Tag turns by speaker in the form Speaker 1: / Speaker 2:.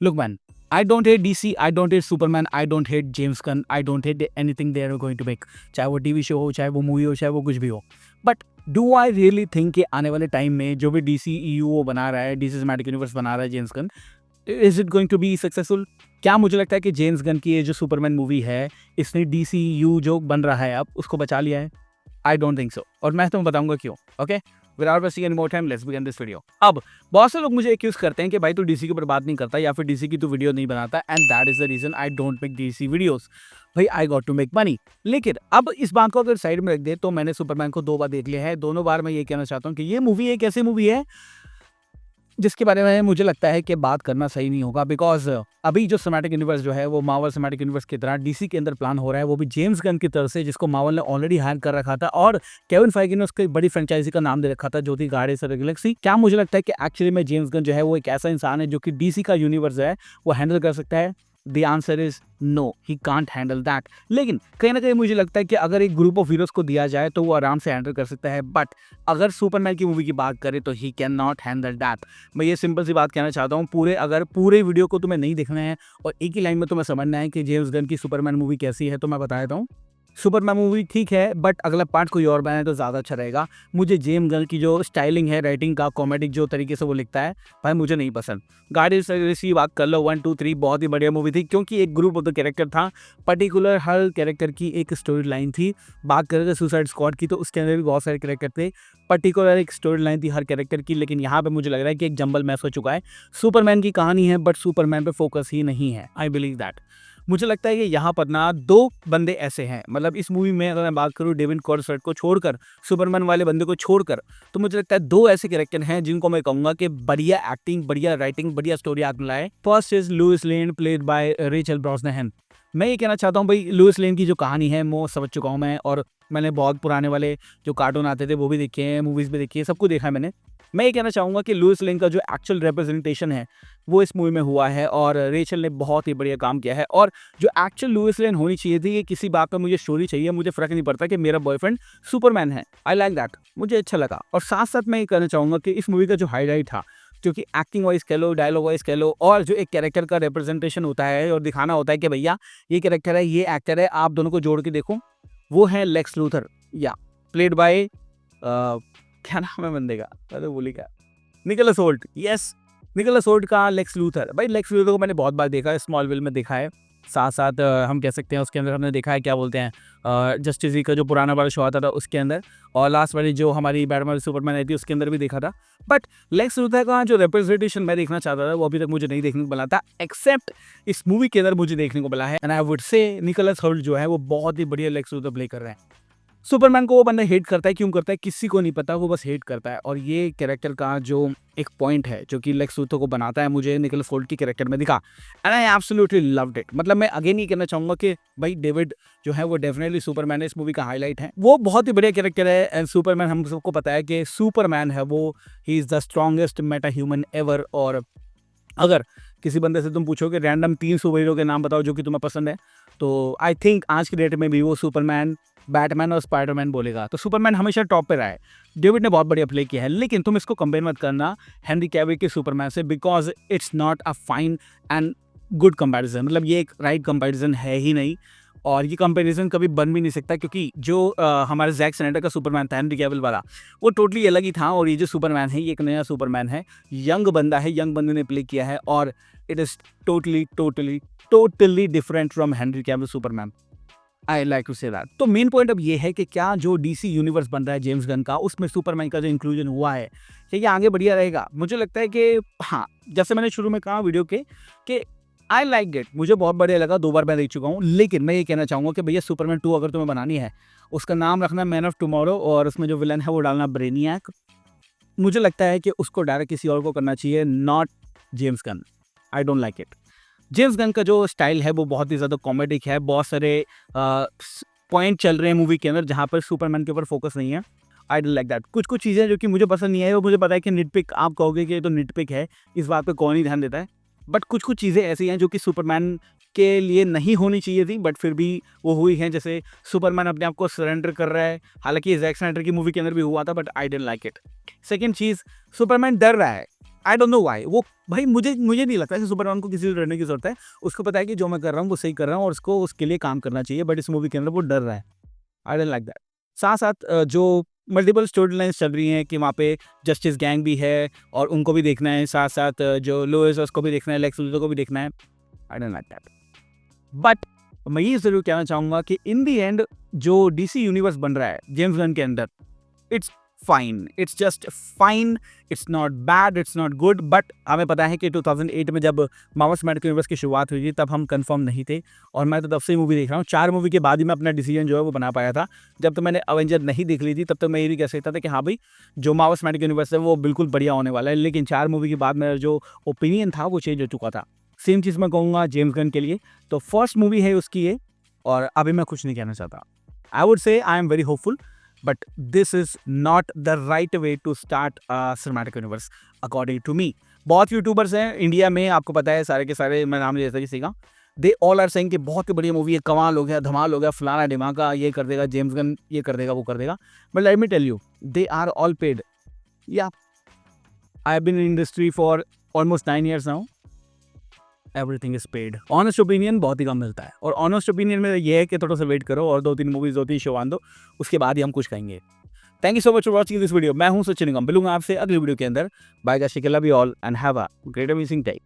Speaker 1: Look, man, I don't hate DC, I don't hate Superman, I don't hate James Gunn, I don't hate anything they are going to make. चाहे वो TV show हो, चाहे वो movie हो, चाहे वो कुछ भी हो. But do I really think कि आने वाले टाइम में जो भी डीसी ईयू वो बना रहा है, डीसी सिनेमैटिक यूनिवर्स बना रहा है James Gunn, is it going to be successful? क्या मुझे लगता है कि जेम्स गन की ये जो सुपरमैन मूवी है, इसने डीसी यू जो बन रहा है अब उसको बचा लिया है? आई डोंट थिंक सो, और मैं तुम्हें बताऊंगा क्यों. Okay, without wasting any more time, let's begin this video. अब बहुत से लोग मुझे एक्यूज करते हैं कि भाई तू डीसी के ऊपर बात नहीं करता या फिर डीसी की तू वीडियो नहीं बनाता, and that is the reason I don't make DC videos. भाई I got to make money. लेकिन अब इस बात को अगर साइड में रख दे तो मैंने सुपरमैन को 2 बार देख लिया है. दोनों बार मैं ये कहना चाहता हूँ कि ये मूवी एक ऐसी मूवी है जिसके बारे में मुझे लगता है कि बात करना सही नहीं होगा, बिकॉज अभी जो सिनेमैटिक यूनिवर्स जो है वो मार्वल सिनेमैटिक यूनिवर्स की तरह डीसी के अंदर प्लान हो रहा है, वो भी जेम्स गन की तरफ से, जिसको मार्वल ने ऑलरेडी हायर कर रखा था, और केविन फाइगी ने उसकी बड़ी फ्रेंचाइजी का नाम दे रखा था जो थी गार्डियंस ऑफ द गैलेक्सी. क्या मुझे लगता है कि एक्चुअली में जेम्स गन जो है वो एक ऐसा इंसान है जो कि डीसी का यूनिवर्स है वो हैंडल कर सकता है? The answer is no, he can't handle that. लेकिन कहीं ना कहीं मुझे लगता है कि अगर एक ग्रुप ऑफ हीरोज को दिया जाए तो वो आराम से हैंडल कर सकता है. बट अगर सुपरमैन की मूवी की बात करें तो he can not handle that. मैं ये सिंपल सी बात कहना चाहता हूँ. अगर पूरे वीडियो को तुम्हें नहीं देखना है और एक ही लाइन में तुम्हें समझना है कि जेम्स गन की सुपरमैन मूवी कैसी है, तो मैं बता देता हूँ. सुपरमैन मूवी ठीक है, बट अगला पार्ट कोई और बनाए तो ज़्यादा अच्छा रहेगा. मुझे जेम्स गन की जो स्टाइलिंग है, राइटिंग का, कॉमेडिक जो तरीके से वो लिखता है, भाई मुझे नहीं पसंद. गार्डियंस की बात कर लो, 1 2 3 बहुत ही बढ़िया मूवी थी, क्योंकि एक ग्रुप ऑफ द कैरेक्टर था, पर्टिकुलर हर कैरेक्टर की एक स्टोरी लाइन थी. बात करें तो सुसाइड स्क्वाड की, तो उसके अंदर भी बहुत सारे कैरेक्टर थे, पर्टिकुलर एक स्टोरी लाइन थी हर कैरेक्टर की. लेकिन यहाँ पे मुझे लग रहा है कि एक जंबल मैच हो चुका है. सुपरमैन की कहानी है बट सुपरमैन पे फोकस ही नहीं है. I believe that. मुझे लगता है कि यहाँ पर ना 2 बंदे ऐसे हैं, मतलब इस मूवी में अगर मैं बात करूँ डेविड कॉर्सवेट को छोड़कर, सुपरमैन वाले बंदे को छोड़कर, तो मुझे लगता है 2 ऐसे कैरेक्टर हैं जिनको मैं कहूँगा कि बढ़िया एक्टिंग, बढ़िया राइटिंग, बढ़िया स्टोरी आग लाए. First is Lois Lane, played by Rachel Brosnahan. मैं ये कहना चाहता हूँ भाई, लुइस लेन की जो कहानी है वो समझ चुका हूँ मैं, और मैंने बहुत पुराने वाले जो कार्टून आते थे वो भी देखे हैं, मूवीज़ भी देखी है, सब कुछ देखा है मैंने. मैं ये कहना चाहूँगा कि लुइस लेन का जो एक्चुअल रिप्रेजेंटेशन है वो इस मूवी में हुआ है, और रेचल ने बहुत ही बढ़िया काम किया है. और जो एक्चुअल लुइस लेन होनी चाहिए थी, कि किसी बात पर मुझे स्टोरी चाहिए, मुझे फ़र्क नहीं पड़ता कि मेरा बॉयफ्रेंड सुपरमैन है, आई लाइक दैट, मुझे अच्छा लगा. और साथ साथ मैं ये कहना चाहूँगा कि इस मूवी का जो हाईलाइट था, क्योंकि एक्टिंग वाइज कह लो, डायलॉग वाइज कह लो, और जो एक कैरेक्टर का रिप्रेजेंटेशन होता है और दिखाना होता है कि भैया ये कैरेक्टर है, ये एक्टर है, आप दोनों को जोड़ के देखो, वो है लेक्स लूथर, या प्लेड बाय क्या नाम है बंदे का, अरे बोली क्या, Nicholas Hoult. Yes, Nicholas Hoult का लेक्स लूथर. भाई लेक्स लूथर को मैंने बहुत बार देखा है, स्मॉलविल में देखा है, साथ साथ हम कह सकते हैं उसके अंदर हमने देखा है, क्या बोलते हैं, जस्टिस लीग का जो पुराना वाला शो आता था उसके अंदर, और लास्ट वाली जो हमारी बैटमैन सुपरमैन आई थी उसके अंदर भी देखा था. बट लेक्स लूथर का जो रिप्रेजेंटेशन मैं देखना चाहता था वो अभी तक मुझे नहीं देखने को मिला था, एक्सेप्ट इस मूवी के अंदर मुझे देखने को मिला है. And I would say Nicholas Hoult जो है वो बहुत ही बढ़िया लेक्स लूथर प्ले कर रहे हैं. सुपरमैन को वो बंदा हेट करता है, क्यों करता है किसी को नहीं पता, वो बस हेट करता है. और ये कैरेक्टर का जो एक पॉइंट है जो कि लेक्स लूथर को बनाता है, मुझे निकोलस होल्ट की कैरेक्टर में दिखा, and I absolutely loved it. मतलब मैं अगेन ये कहना चाहूंगा कि भाई डेविड जो है वो डेफिनेटली सुपरमैन है, इस मूवी का हाईलाइट है, वो बहुत ही बढ़िया कैरेक्टर है. एंड सुपरमैन, हम सबको पता है कि सुपरमैन है वो, he is the strongest Meta human ever. और अगर किसी बंदे से तुम पूछो कि रैंडम 3 सुपर हीरो के नाम बताओ जो कि तुम्हें पसंद है, तो आई थिंक आज की डेट में भी वो सुपरमैन, बैटमैन और स्पाइडरमैन बोलेगा. तो सुपरमैन हमेशा टॉप पे रहा है. डेविड ने बहुत बढ़िया प्ले किया है, लेकिन तुम इसको कंपेयर मत करना हेनरी कैविल के सुपरमैन से, because it's not a fine and good comparison. मतलब ये एक राइट कंपैरिजन है ही नहीं, और ये कंपैरिजन कभी बन भी नहीं सकता, क्योंकि जो हमारे जैक स्नाइडर का सुपरमैन था हेनरी कैविल वाला, वो टोटली अलग ही था, और ये जो सुपरमैन है ये एक नया सुपरमैन है, यंग बंदा है, यंग बंदे ने प्ले किया है, और it is totally totally totally different from Henry Cavill Superman. I like to say that. तो मेन पॉइंट अब ये है कि क्या जो डीसी यूनिवर्स बन रहा है जेम्स गन का, उसमें सुपरमैन का जो इंक्लूजन हुआ है, क्या ये आगे बढ़िया रहेगा? मुझे लगता है कि हाँ, जैसे मैंने शुरू में कहा वीडियो के कि आई लाइक इट, मुझे बहुत बढ़िया लगा, 2 बार मैं देख चुका हूँ. लेकिन मैं ये कहना चाहूँगा कि भैया सुपरमैन 2 अगर तुम्हें बनानी है, उसका नाम रखना मैन ऑफ टुमारो, और उसमें जो विलन है वो डालना ब्रेनियक. मुझे लगता है कि उसको डायरेक्ट किसी और को करना चाहिए, not James Gunn. I don't like it. James Gunn का जो स्टाइल है वो बहुत ही ज़्यादा कॉमेडिक है, बहुत सारे पॉइंट चल रहे हैं मूवी के अंदर जहाँ पर सुपरमैन के ऊपर फोकस नहीं है. I don't like that. कुछ कुछ चीज़ें जो कि मुझे पसंद नहीं है, वो मुझे पता है कि निटपिक आप कहोगे कि ये तो निटपिक है, इस बात पे कौन ही ध्यान देता है. बट कुछ कुछ चीज़ें ऐसी हैं जो कि सुपरमैन के लिए नहीं होनी चाहिए थी, बट फिर भी वो हुई हैं. जैसे सुपरमैन अपने आप को सरेंडर कर रहा है, हालांकि जैक स्नाइडर की मूवी के अंदर भी हुआ था, but I didn't like it. Second cheese, Superman डर रहा है. I don't know why. वो भाई मुझे मुझे नहीं लगता कि सुपरमैन को किसी से डरने की ज़रूरत है। उसको पता है कि जो मैं कर रहा हूँ वो सही कर रहा हूँ और उसको उसके लिए काम करना चाहिए, बट इस मूवी के अंदर वो डर रहा है। I don't like that. साथ-साथ जो मल्टीपल स्टोरी लाइन्स चल रही हैं कि वहाँ पे जस्टिस गैंग भी है और उनको भी देखना है, साथ-साथ जो लोएस है उसको भी देखना है, लेक्स लूथर को भी देखना है। I don't like that. But मैं ये ज़रूर कहना चाहूँगा कि इन द एंड जो डीसी यूनिवर्स बन रहा है जेम्स गन के अंदर, it's fine, it's just fine, it's not bad, it's not good. But हमें पता है कि 2008 में जब मार्वल सिनेमैटिक यूनिवर्स की शुरुआत हुई थी तब हम कंफर्म नहीं थे और मैं तो तब से ही मूवी देख रहा हूँ। 4 मूवी के बाद ही मैं अपना डिसीजन जो है वो बना पाया था। जब तक मैंने अवेंजर नहीं देख ली थी तब तक मैं ये भी कह सकता था कि हाँ भाई, जो मार्वल सिनेमैटिक यूनिवर्स है वो बिल्कुल बढ़िया होने वाला है। लेकिन 4 मूवी के बाद मेरा जो ओपिनियन था वो चेंज हो चुका था। सेम चीज़ मैं कहूँगा जेम्स गन के लिए। तो फर्स्ट मूवी है उसकी ये, और अभी मैं कुछ नहीं कहना चाहता। I would say I am very hopeful, but this is not the right way to start cinematic universe according to me. बहुत यूट्यूबर्स हैं इंडिया में, आपको पता है सारे के सारे, मैं नाम ले लेता किसी का, दे ऑल आर सेइंग कि बहुत ही बढ़िया मूवी है, कमाल हो गया, धमाल हो गया, फलाना ढिमाका, ये कर देगा जेम्स गन, ये कर देगा, वो कर देगा। But let me tell you, they are all paid. Yeah I have been in industry for almost 9 years now. Everything is paid. Honest opinion बहुत ही कम मिलता है, और ऑनेस्ट ओपिनियन में ये है कि थोड़ा सा वेट करो और 2-3 मूवीज, 2-3 शो आन दो, उसके बाद ही हम कुछ कहेंगे। Thank you so much for watching this video. मैं हूं सचिन निगम, मिलूंगा आपसे अगली वीडियो के अंदर। बाय, जय Shri Krishna, love you all and have a great amazing day.